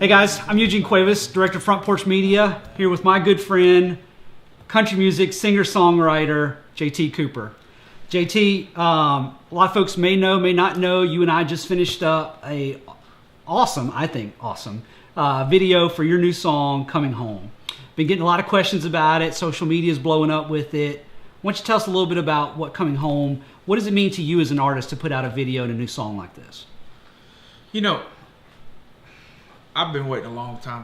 Hey guys, I'm Eugene Cuevas, Director of Front Porch Media, here with my good friend, country music singer-songwriter, JT Cooper. JT, a lot of folks may know, may not know, you and I just finished up a awesome video for your new song, Coming Home. Been getting a lot of questions about it. Social media is blowing up with it. Why don't you tell us a little bit about what Coming Home, what does it mean to you as an artist to put out a video and a new song like this? You know, I've been waiting a long time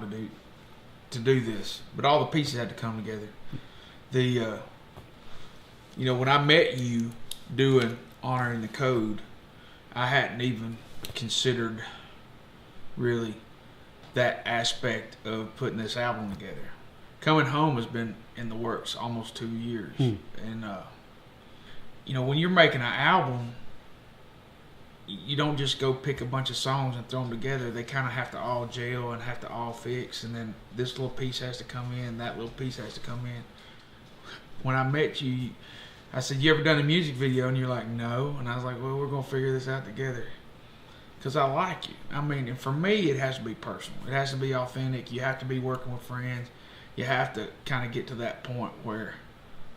to do this, but all the pieces had to come together. When I met you doing Honoring the Code, I hadn't even considered really that aspect of putting this album together. Coming Home has been in the works almost 2 years. And, when you're making an album, you don't just go pick a bunch of songs and throw them together. They kind of have to all gel and have to all fix. And then this little piece has to come in, that little piece has to come in. When I met you, I said, you ever done a music video? And you're like, no. And I was like, well, we're going to figure this out together. Because I like you. I mean, and for me, it has to be personal. It has to be authentic. You have to be working with friends. You have to kind of get to that point where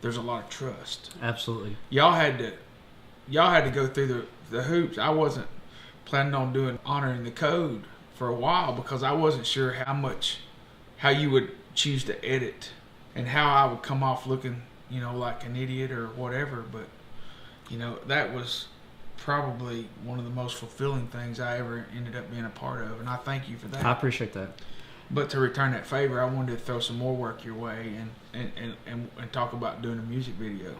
there's a lot of trust. Absolutely. Y'all had to go through the hoops. I wasn't planning on doing Honoring the Code for a while because I wasn't sure how you would choose to edit and how I would come off looking, like an idiot or whatever. But, that was probably one of the most fulfilling things I ever ended up being a part of. And I thank you for that. I appreciate that. But to return that favor, I wanted to throw some more work your way and talk about doing a music video.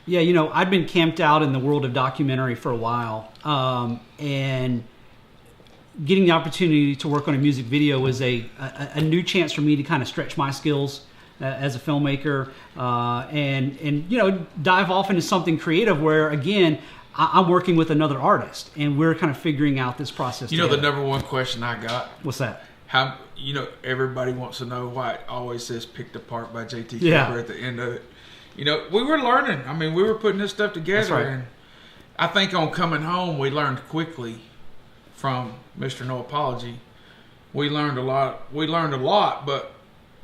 Yeah, I'd been camped out in the world of documentary for a while, and getting the opportunity to work on a music video was a new chance for me to kind of stretch my skills as a filmmaker, and dive off into something creative where, again, I'm working with another artist, and we're kind of figuring out this process together. The number one question I got? What's that? How everybody wants to know why it always says "Picked Apart" by JT Cooper at the end of it. We were learning. I mean, we were putting this stuff together. That's right. And I think on Coming Home, we learned quickly from Mr. No Apology. We learned a lot, but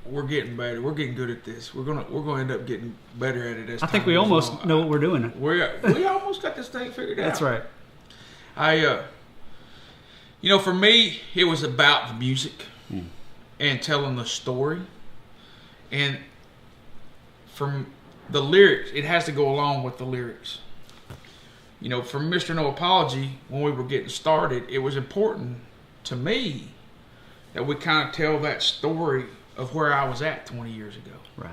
we're getting better. We're getting good at this. We're gonna end up getting better at it as I think time we goes almost on. know what we're doing. We almost got this thing figured out. That's right. For me, it was about the music and telling the story. And from the lyrics, it has to go along with the lyrics. From Mr. No Apology, when we were getting started, it was important to me that we kind of tell that story of where I was at 20 years ago. Right.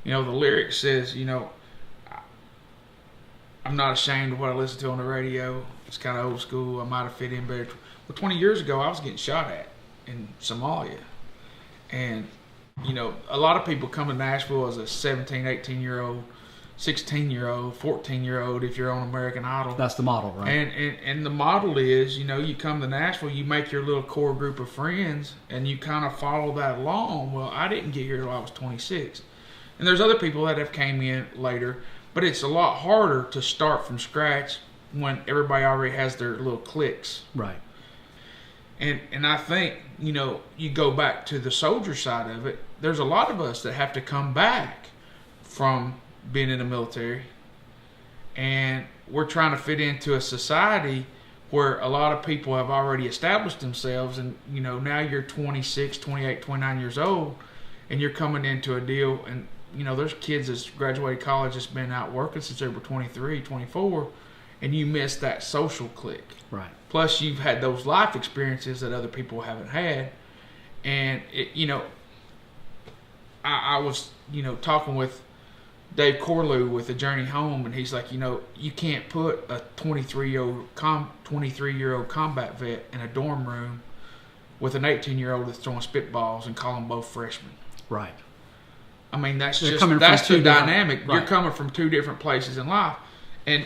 The lyric says, I'm not ashamed of what I listen to on the radio. It's kind of old school. I might have fit in better. Well, 20 years ago, I was getting shot at in Somalia. And, a lot of people come to Nashville as a 17, 18-year-old, 16-year-old, 14-year-old if you're on American Idol. That's the model, right? And the model is, you come to Nashville, you make your little core group of friends, and you kind of follow that along. Well, I didn't get here till I was 26. And there's other people that have came in later, but it's a lot harder to start from scratch when everybody already has their little cliques. Right. And I think, you go back to the soldier side of it, there's a lot of us that have to come back from being in the military. And we're trying to fit into a society where a lot of people have already established themselves. And, now you're 26, 28, 29 years old, and you're coming into a deal. And, there's kids that's graduated college that's been out working since they were 23, 24, and you miss that social clique. Right. Plus, you've had those life experiences that other people haven't had. And, I was, talking with Dave Corlew with The Journey Home, and he's like, you can't put a 23-year-old combat vet in a dorm room with an 18-year-old that's throwing spitballs and call them both freshmen. Right. I mean, that's They're the dynamic. Right. You're coming from two different places in life. And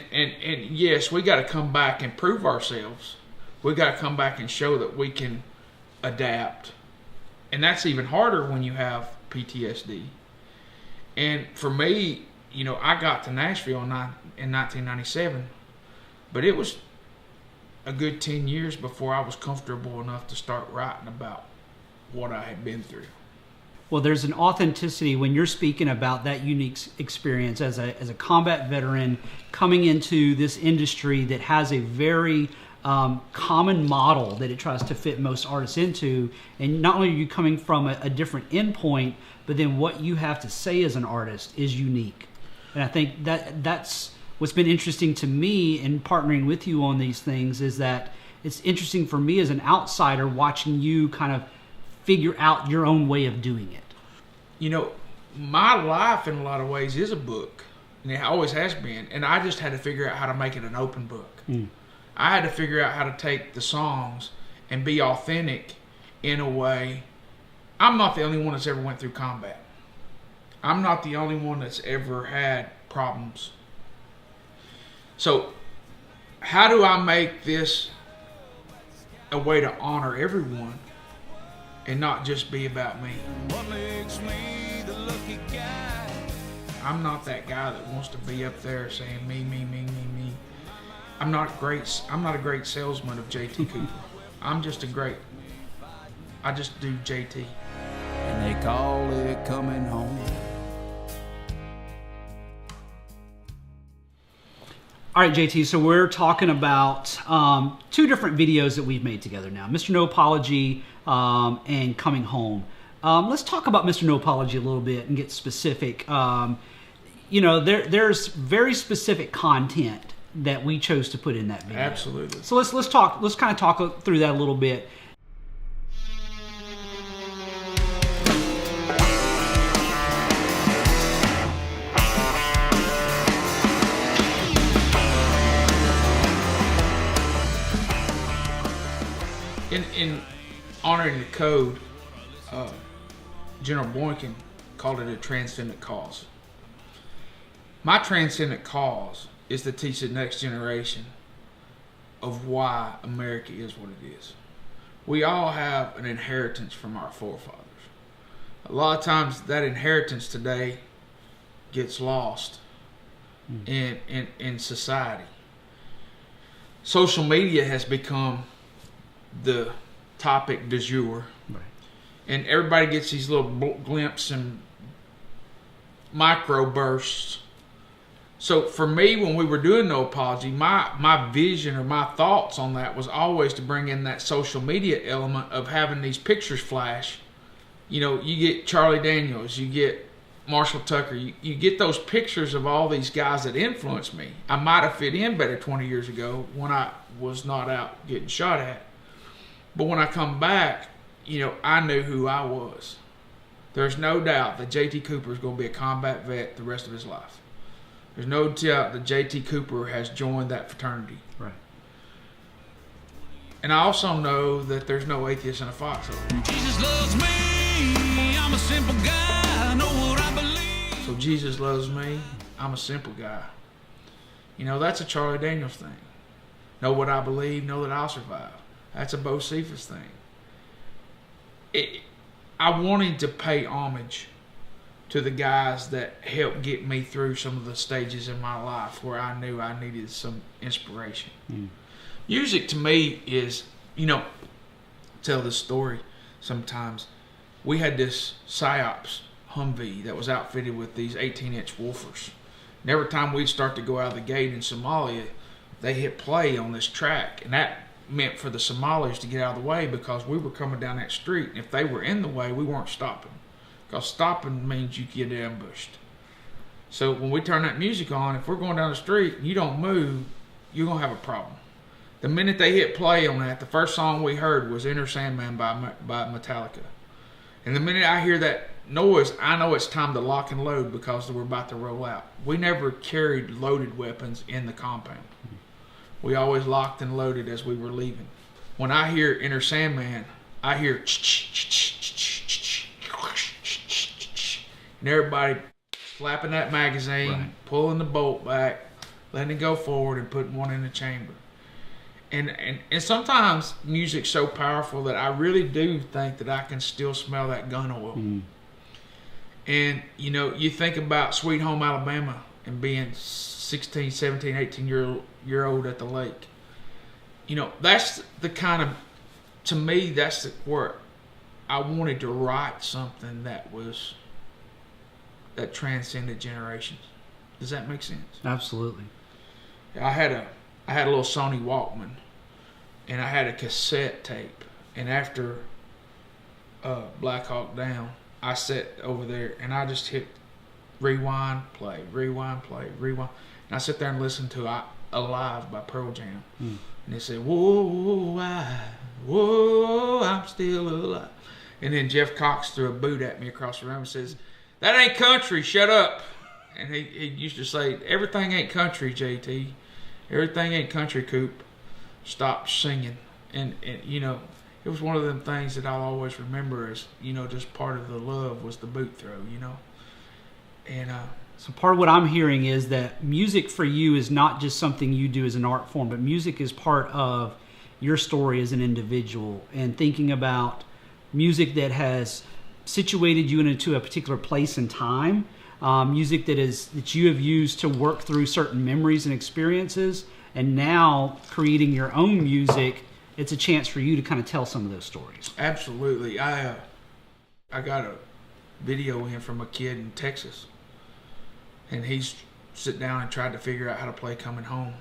yes, we got to come back and prove ourselves. We got to come back and show that we can adapt. And that's even harder when you have PTSD. And for me, I got to Nashville in 1997, but it was a good 10 years before I was comfortable enough to start writing about what I had been through. Well, there's an authenticity when you're speaking about that unique experience as a combat veteran coming into this industry that has a very common model that it tries to fit most artists into. And not only are you coming from a different endpoint, but then what you have to say as an artist is unique. And I think that's what's been interesting to me in partnering with you on these things, is that it's interesting for me as an outsider watching you kind of figure out your own way of doing it. You know, my life in a lot of ways is a book, and it always has been, and I just had to figure out how to make it an open book. I had to figure out how to take the songs and be authentic in a way. I'm not the only one that's ever went through combat. I'm not the only one that's ever had problems. So how do I make this a way to honor everyone and not just be about me? What makes me the lucky guy? I'm not that guy that wants to be up there saying me. I'm not a great salesman of JT Cooper. I just do JT. And they call it coming home. All right, JT, so we're talking about two different videos that we've made together now, Mr. No Apology and Coming Home. Let's talk about Mr. No Apology a little bit and get specific. There's very specific content that we chose to put in that video. Absolutely. So let's kind of talk through that a little bit. In honoring the code, General Boykin called it a transcendent cause. My transcendent cause is to teach the next generation of why America is what it is. We all have an inheritance from our forefathers. A lot of times that inheritance today gets lost in society. Social media has become the topic du jour. Right. And everybody gets these little glimpses and micro bursts. So for me, when we were doing No Apology, my vision or my thoughts on that was always to bring in that social media element of having these pictures flash. You know, you get Charlie Daniels, you get Marshall Tucker, you get those pictures of all these guys that influenced me. I might have fit in better 20 years ago when I was not out getting shot at. But when I come back, I knew who I was. There's no doubt that JT Cooper is going to be a combat vet the rest of his life. There's no doubt that JT Cooper has joined that fraternity. Right. And I also know that there's no atheist in a foxhole. Jesus loves me, I'm a simple guy, I know what I believe. So Jesus loves me, I'm a simple guy. That's a Charlie Daniels thing. Know what I believe, know that I'll survive. That's a Bo Cephas thing. I wanted to pay homage to the guys that helped get me through some of the stages in my life where I knew I needed some inspiration. Music to me is, tell this story sometimes. We had this PSYOPs Humvee that was outfitted with these 18-inch woofers. And every time we'd start to go out of the gate in Somalia, they hit play on this track. And that meant for the Somalis to get out of the way because we were coming down that street. And if they were in the way, we weren't stopping. Because stopping means you get ambushed. So when we turn that music on, if we're going down the street and you don't move, you're going to have a problem. The minute they hit play on that, the first song we heard was Enter Sandman by Metallica. And the minute I hear that noise, I know it's time to lock and load because we're about to roll out. We never carried loaded weapons in the compound. We always locked and loaded as we were leaving. When I hear Enter Sandman, I hear and everybody slapping that magazine, right, pulling the bolt back, letting it go forward and putting one in the chamber. And sometimes music's so powerful that I really do think that I can still smell that gun oil. And, you think about Sweet Home Alabama and being 16, 17, 18-year-old at the lake. That's the kind of, to me, that's where I wanted to write something that transcended generations. Does that make sense? Absolutely. I had a little Sony Walkman, and I had a cassette tape. And after Black Hawk Down, I sat over there and I just hit rewind, play, rewind, play, rewind. And I sit there and listen to Alive by Pearl Jam. And it said, whoa, I'm still alive. And then Jeff Cox threw a boot at me across the room and says, that ain't country, shut up. And he used to say, everything ain't country, JT. Everything ain't country, Coop. Stop singing. And you know, it was one of them things that I'll always remember as, you know, just part of the love was the boot throw, you know. And so part of what I'm hearing is that music for you is not just something you do as an art form, but music is part of your story as an individual, and thinking about music that has situated you into a particular place and time, music that you have used to work through certain memories and experiences, and now creating your own music. It's a chance for you to kind of tell some of those stories. Absolutely. I got a video in from a kid in Texas, and he's sit down and tried to figure out how to play Coming Home.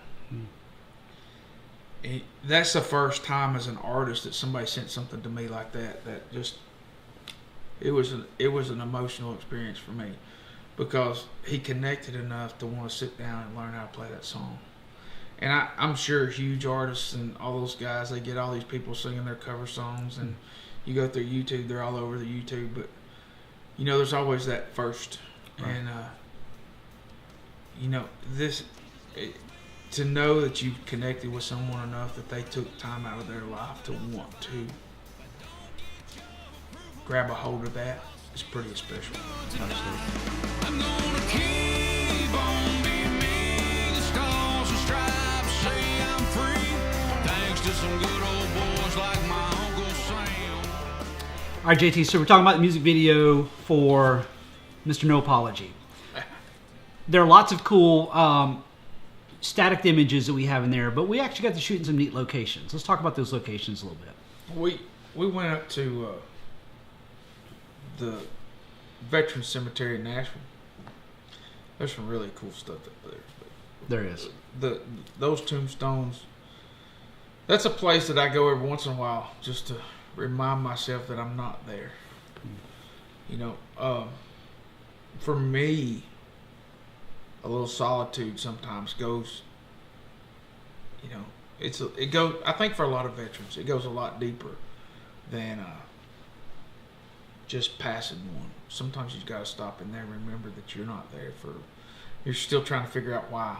That's the first time as an artist that somebody sent something to me like that. That just it was an emotional experience for me, because he connected enough to want to sit down and learn how to play that song. And I'm sure huge artists and all those guys, they get all these people singing their cover songs, and you go through YouTube, they're all over the YouTube. But, you know, there's always that first. Right. And, you know, to know that you've connected with someone enough that they took time out of their life to want to grab a hold of that is pretty special. Absolutely. I'm gonna keep on being me. The stars and stripes say I'm free. Thanks to some good old boys like my Uncle Sam. All right, JT, so we're talking about the music video for Mr. No Apology. There are lots of cool static images that we have in there, but we actually got to shoot in some neat locations. Let's talk about those locations a little bit. We went up to the Veterans Cemetery in Nashville. There's some really cool stuff up there. There is. Those tombstones, that's a place that I go every once in a while just to remind myself that I'm not there. You know, for me, a little solitude sometimes goes, you know, I think for a lot of veterans, it goes a lot deeper than just passing one. Sometimes you've got to stop in there and remember that you're not there you're still trying to figure out why.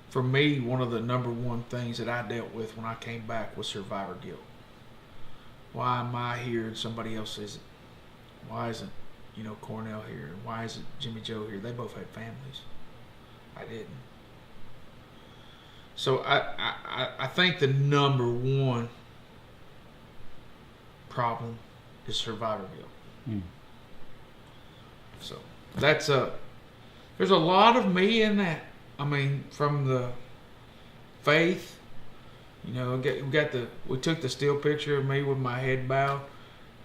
For me, one of the number one things that I dealt with when I came back was survivor guilt. Why am I here and somebody else isn't? Why isn't, you know, Cornell here? Why isn't Jimmy Joe here? They both had families. I didn't. So I think the number one problem is survivor guilt. So that's there's a lot of me in that. I mean, from the faith, you know, we took the still picture of me with my head bowed,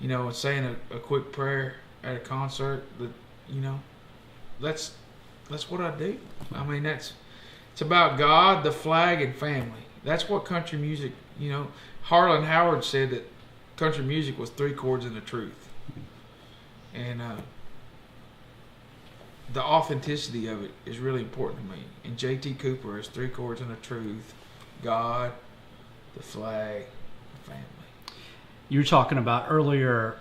you know, and saying a quick prayer at a concert. That, you know, that's what I do. I mean, it's about God, the flag, and family. That's what country music, you know. Harlan Howard said that country music was 3 chords and the truth. And the authenticity of it is really important to me. And JT Cooper is 3 chords and the truth, God, the flag, the family. You were talking about earlier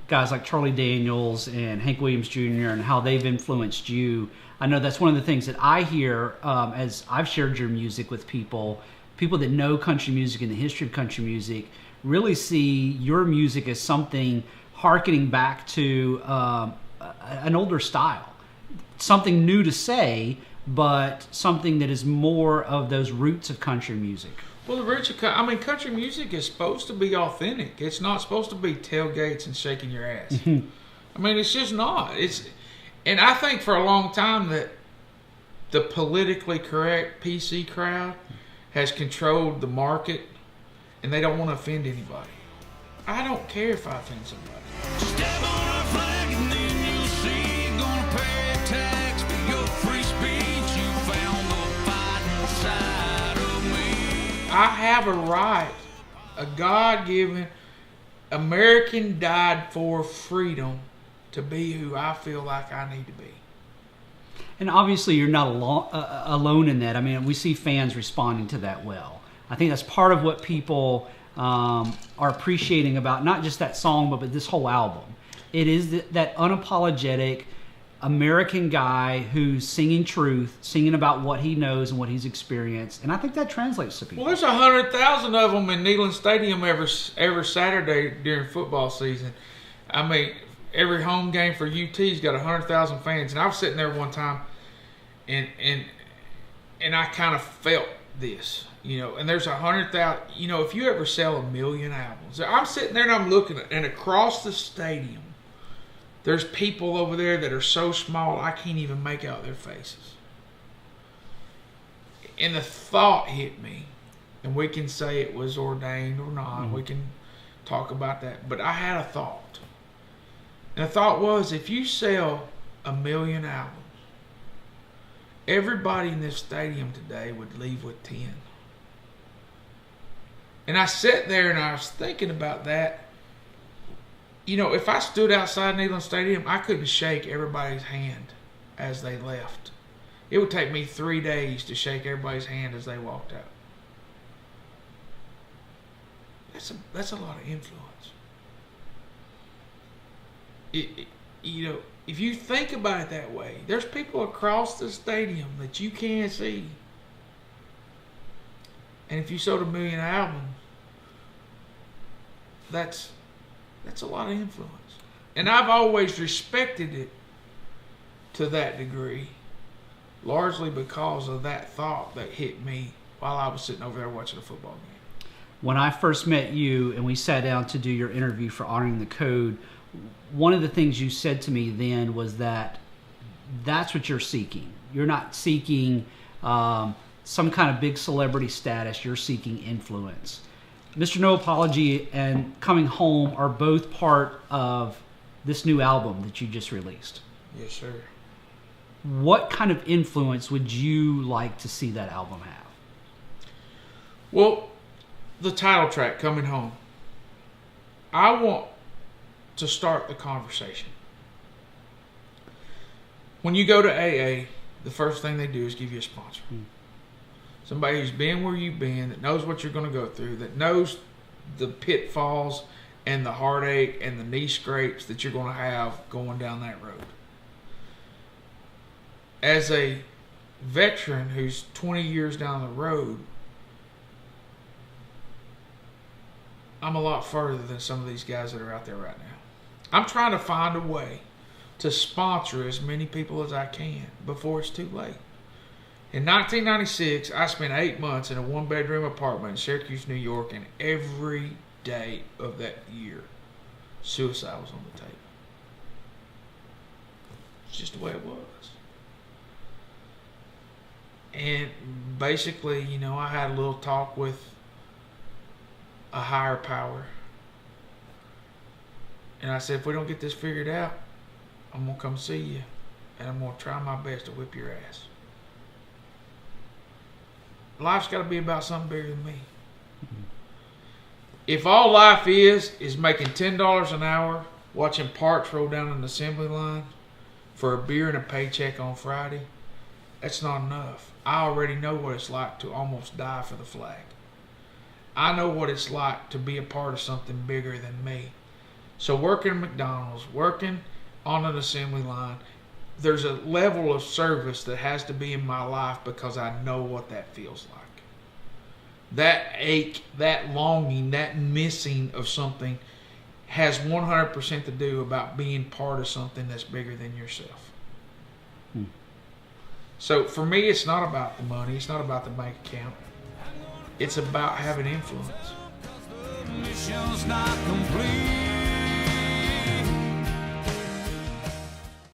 guys like Charlie Daniels and Hank Williams Jr. and how they've influenced you. I know that's one of the things that I hear as I've shared your music with people that know country music and the history of country music really see your music as something hearkening back to an older style. Something new to say, but something that is more of those roots of country music. Well, the roots of country music is supposed to be authentic. It's not supposed to be tailgates and shaking your ass. I mean, it's just not. And I think for a long time that the politically correct PC crowd has controlled the market, and they don't want to offend anybody. I don't care if I offend somebody. Step on our flag and then you'll see. Gonna pay a tax for your free speech. You found the fighting side of me. I have a right, a God-given, American died for freedom to be who I feel like I need to be. And obviously, you're not alone in that. I mean, we see fans responding to that well. I think that's part of what people are appreciating about not just that song, but this whole album. It is that unapologetic American guy who's singing truth, singing about what he knows and what he's experienced. And I think that translates to people. Well, there's 100,000 of them in Neyland Stadium every Saturday during football season. I mean, every home game for UT's got 100,000 fans. And I was sitting there one time, and I kind of felt this, you know. And there's 100,000. You know, if you ever sell 1 million albums, I'm sitting there and I'm looking at, and across the stadium, there's people over there that are so small I can't even make out their faces. And the thought hit me, and we can say it was ordained or not. We can talk about that. But I had a thought. And the thought was, if you sell 1 million albums, everybody in this stadium today would leave with 10. And I sat there and I was thinking about that. You know, if I stood outside Neyland Stadium, I couldn't shake everybody's hand as they left. It would take me 3 days to shake everybody's hand as they walked out. That's a lot of influence. You know, if you think about it that way, there's people across the stadium that you can't see. And if you sold 1 million albums, that's a lot of influence. And I've always respected it to that degree, largely because of that thought that hit me while I was sitting over there watching a football game. When I first met you and we sat down to do your interview for Honoring the Code, one of the things you said to me then was that that's what you're seeking. You're not seeking some kind of big celebrity status. You're seeking influence. Mr. No Apology and Coming Home are both part of this new album that you just released. Yes, sir. What kind of influence would you like to see that album have? Well, the title track, Coming Home, I want to start the conversation. When you go to AA, the first thing they do is give you a sponsor. Somebody who's been where you've been, that knows what you're going to go through, that knows the pitfalls and the heartache and the knee scrapes that you're going to have going down that road. As a veteran who's 20 years down the road, I'm a lot further than some of these guys that are out there right now. I'm trying to find a way to sponsor as many people as I can before it's too late. In 1996, I spent 8 months in a one-bedroom apartment in Syracuse, New York, and every day of that year, suicide was on the table. It's just the way it was. And basically, you know, I had a little talk with a higher power. And I said, if we don't get this figured out, I'm going to come see you. And I'm going to try my best to whip your ass. Life's got to be about something bigger than me. If all life is making $10 an hour, watching parts roll down an assembly line for a beer and a paycheck on Friday, that's not enough. I already know what it's like to almost die for the flag. I know what it's like to be a part of something bigger than me. So working at McDonald's, working on an assembly line, there's a level of service that has to be in my life because I know what that feels like. That ache, that longing, that missing of something has 100% to do about being part of something that's bigger than yourself. So for me, it's not about the money. It's not about the bank account. It's about having influence. Mission's not complete.